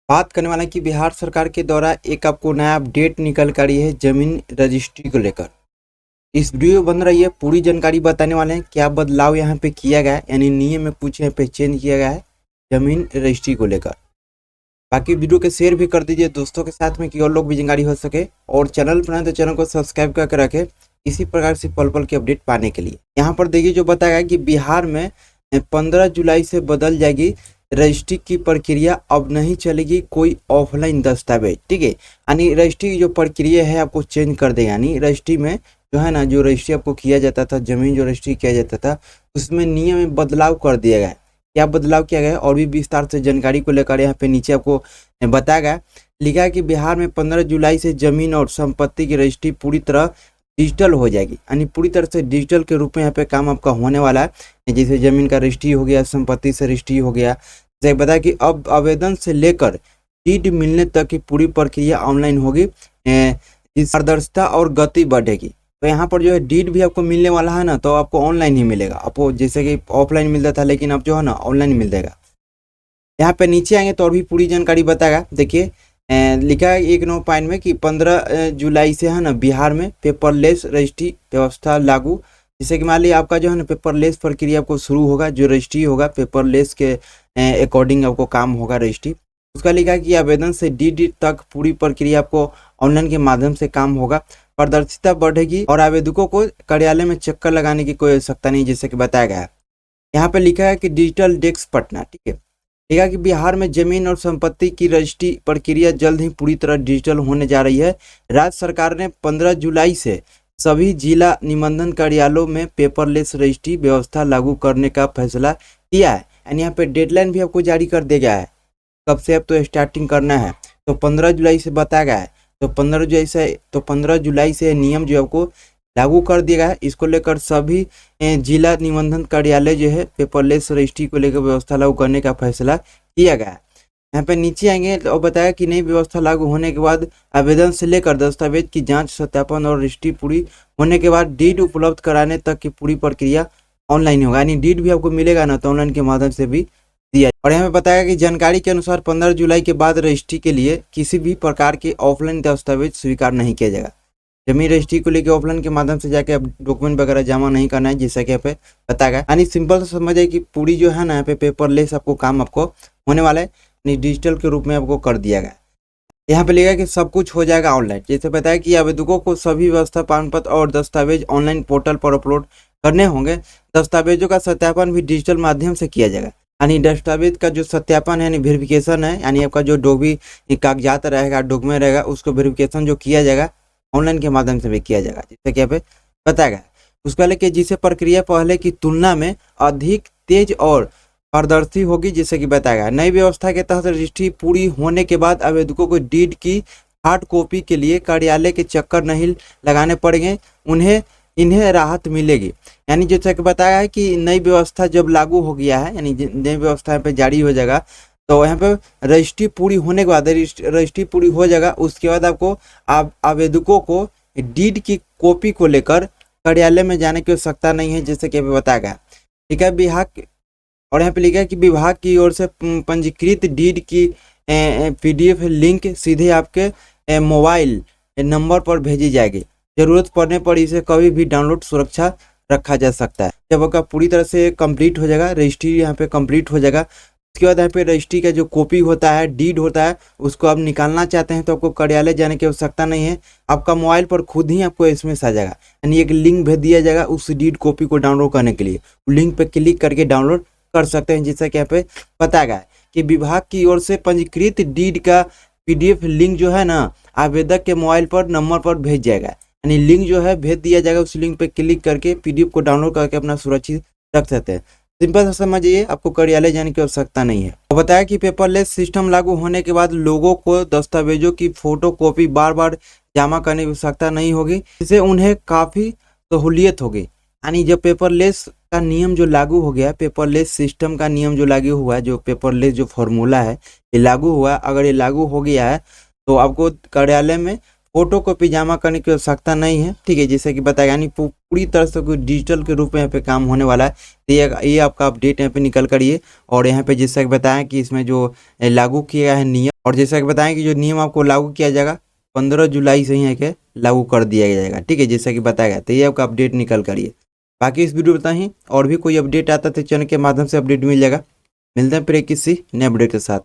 बात करने वाला है कि बिहार सरकार के द्वारा एक आपको नया अपडेट निकल कर आई है जमीन रजिस्ट्री को लेकर। इस वीडियो बन रही है, पूरी जानकारी बताने वाले हैं क्या बदलाव यहाँ पे किया गया है, यानी नियम में कुछ यहाँ पे चेंज किया गया है जमीन रजिस्ट्री को लेकर। बाकी वीडियो के शेयर भी कर दीजिए दोस्तों के साथ में कि और लोग भी जानकारी हो सके, और चैनल बनाए तो चैनल को सब्सक्राइब करके रखें इसी प्रकार से पल पल के अपडेट पाने के लिए। यहाँ पर देखिए जो बताया गया कि बिहार में 15 जुलाई से बदल जाएगी रजिस्ट्री की प्रक्रिया। अब नहीं चलेगी कोई ऑफलाइन दस्तावेज, ठीक है। यानी रजिस्ट्री की जो प्रक्रिया है आपको चेंज कर देगा। यानी रजिस्ट्री में जो है ना, जो रजिस्ट्री आपको किया जाता था, जमीन जो रजिस्ट्री किया जाता था, उसमें नियम में बदलाव कर दिया गया है। क्या बदलाव किया गया है और भी विस्तार से जानकारी को लेकर यहाँ पे नीचे आपको बताया गया। लिखा है कि बिहार में 15 जुलाई से जमीन और संपत्ति की रजिस्ट्री पूरी तरह डिजिटल हो जाएगी। यानी पूरी तरह से डिजिटल के रूप में यहाँ पे काम आपका होने वाला है। जैसे जमीन का रजिस्ट्री हो गया, संपत्ति से रजिस्ट्री हो गया। जैसे बताया कि अब आवेदन से लेकर डीड मिलने तक की पूरी प्रक्रिया ऑनलाइन होगी। इस पारदर्शिता और गति बढ़ेगी। तो यहाँ पर जो है डीड भी आपको मिलने वाला है ना, तो आपको ऑनलाइन ही मिलेगा। आपको जैसे कि ऑफलाइन मिलता था, लेकिन अब जो है ना ऑनलाइन मिल जाएगा। यहाँ पे नीचे आएंगे तो और भी पूरी जानकारी बताएगा। देखिए लिखा है 1 पॉइंट में कि 15 जुलाई से है ना बिहार में पेपरलेस रजिस्ट्री व्यवस्था लागू। जैसे कि मान लीजिए आपका जो है ना पेपरलेस प्रक्रिया आपको शुरू होगा। जो रजिस्ट्री होगा पेपरलेस के अकॉर्डिंग आपको काम होगा रजिस्ट्री। उसका लिखा है कि आवेदन से डीडी तक पूरी प्रक्रिया आपको ऑनलाइन के माध्यम से काम होगा। पारदर्शिता बढ़ेगी और आवेदकों को कार्यालय में चक्कर लगाने की कोई आवश्यकता नहीं, जैसे कि बताया गया है। यहाँ पे लिखा है कि डिजिटल डेस्क पटना, ठीक है। लिखा कि बिहार में जमीन और संपत्ति की रजिस्ट्री प्रक्रिया जल्द ही पूरी तरह डिजिटल होने जा रही है। राज्य सरकार ने 15 जुलाई से सभी जिला निबंधन कार्यालयों में पेपरलेस रजिस्ट्री व्यवस्था लागू करने का फैसला किया है। यानी यहाँ पे डेडलाइन भी आपको जारी कर दिया गया है कब से अब तो स्टार्टिंग करना है। तो 15 जुलाई से बताया गया है। तो 15 जुलाई से नियम जो आपको लागू कर दिया गया है। इसको लेकर सभी जिला निबंधन कार्यालय जो है पेपरलेस रजिस्ट्री को लेकर व्यवस्था लागू करने का फैसला किया गया है। यहाँ पे नीचे आएंगे और बताया कि नई व्यवस्था लागू होने के बाद आवेदन से लेकर दस्तावेज की जांच, सत्यापन और रजिस्ट्री पूरी होने के बाद डीड उपलब्ध कराने तक की पूरी प्रक्रिया ऑनलाइन होगा। यानी डीड भी आपको मिलेगा ना, तो ऑनलाइन के माध्यम से भी दिया। और यहाँ पे बताया कि जानकारी के अनुसार 15 जुलाई के बाद रजिस्ट्री के लिए किसी भी प्रकार के ऑफलाइन दस्तावेज स्वीकार नहीं किया जाएगा। जमीन रजिस्ट्री को लेकर ऑफलाइन के माध्यम से जाके अब डॉक्यूमेंट वगैरह जमा नहीं करना है, जैसा कि यहाँ पे बताया गया। यानी सिंपल से समझ कि पूरी जो है ना यहाँ पे पेपरलेस आपको काम आपको होने वाला है। यानी डिजिटल के रूप में आपको कर दिया गया। यहाँ पे लिखा कि सब कुछ हो जाएगा ऑनलाइन। जैसे बताया कि आवेदकों को सभी व्यवस्था, प्रमाण पत्र और दस्तावेज ऑनलाइन पोर्टल पर अपलोड करने होंगे। दस्तावेजों का सत्यापन भी डिजिटल माध्यम से किया जाएगा। यानी दस्तावेज का जो सत्यापन है, यानी वेरिफिकेशन है, यानी आपका जो भी कागजात रहेगा, डॉक्यूमेंट रहेगा, उसको वेरिफिकेशन जो किया जाएगा ऑनलाइन के माध्यम से भी किया जाएगा, जैसे कि यहाँ पे बताया गया। उसका लेके जिसे प्रक्रिया पहले की तुलना में अधिक तेज और पारदर्शी होगी, जैसे कि बताया गया। नई व्यवस्था के तहत रजिस्ट्री पूरी होने के बाद आवेदकों को डीड की हार्ड कॉपी के लिए कार्यालय के चक्कर नहीं लगाने पड़ेंगे। इन्हें राहत मिलेगी। यानी जैसा कि बताया है कि नई व्यवस्था जब लागू हो गया है, यानी नई व्यवस्था यहाँ पे जारी हो जाएगा, तो यहाँ पे रजिस्ट्री पूरी होने के बाद रजिस्ट्री पूरी हो जाएगा। उसके बाद आपको आवेदकों को डीड की कॉपी को लेकर कार्यालय में जाने की आवश्यकता नहीं है, जैसे कि बताया गया, ठीक है। विभाग और यहाँ पे लिखा है कि विभाग की ओर से पंजीकृत डीड की PDF लिंक सीधे आपके मोबाइल नंबर पर भेजी जाएगी। जरूरत पड़ने पर इसे कभी भी डाउनलोड सुरक्षा रखा जा सकता है। जब आपका पूरी तरह से कंप्लीट हो जाएगा, रजिस्ट्री यहाँ पे कंप्लीट हो जाएगा, उसके बाद यहाँ पे रजिस्ट्री का जो कॉपी होता है, डीड होता है, उसको आप निकालना चाहते हैं तो आपको कार्यालय जाने की आवश्यकता नहीं है। आपका मोबाइल पर खुद ही आपको SMS आ जाएगा। यानी एक लिंक भेज दिया जाएगा उस डीड कॉपी को डाउनलोड करने के लिए। लिंक पे क्लिक करके डाउनलोड कर सकते हैं, जैसा कि यहाँ पे बताया गया है कि विभाग की ओर से पंजीकृत डीड का PDF लिंक जो है ना आवेदक के मोबाइल पर नंबर पर भेज जाएगा। यानी लिंक जो है भेज दिया जाएगा, उस लिंक पे क्लिक करके PDF को डाउनलोड करके अपना सुरक्षित रख सकते हैं। सिंपल सा समझिए, आपको कार्यालय जाने की आवश्यकता नहीं है। और बताया कि पेपरलेस सिस्टम लागू होने के बाद लोगों को दस्तावेजों की फोटो कॉपी बार बार जमा करने की आवश्यकता नहीं होगी, इससे उन्हें काफ़ी सहूलियत होगी। यानी जब पेपरलेस का नियम जो लागू हो गया, पेपरलेस सिस्टम का नियम जो लागू हुआ है, जो पेपरलेस जो फॉर्मूला है ये लागू हुआ है, अगर ये लागू हो गया है तो आपको कार्यालय में फोटो कॉपी जमा करने की आवश्यकता नहीं है, ठीक है। जैसे कि बताया, यानी पूरी तरह से कोई डिजिटल के रूप में यहाँ पे काम होने वाला है। तो ये आपका अपडेट यहाँ पे निकल कर ये, और यहाँ पे जैसा कि बताया कि इसमें जो लागू किया है नियम और जैसा कि बताएं कि जो नियम आपको लागू किया जाएगा 15 जुलाई से ही है कि लागू कर दिया जाएगा। ठीक है, जैसा कि बताया गया, तो ये आपका अपडेट निकल कर है। बाकी इस वीडियो में बताएं, और भी कोई अपडेट आता तो चैनल के माध्यम से अपडेट मिल जाएगा। मिलते हैं फिर किसी नए अपडेट के साथ।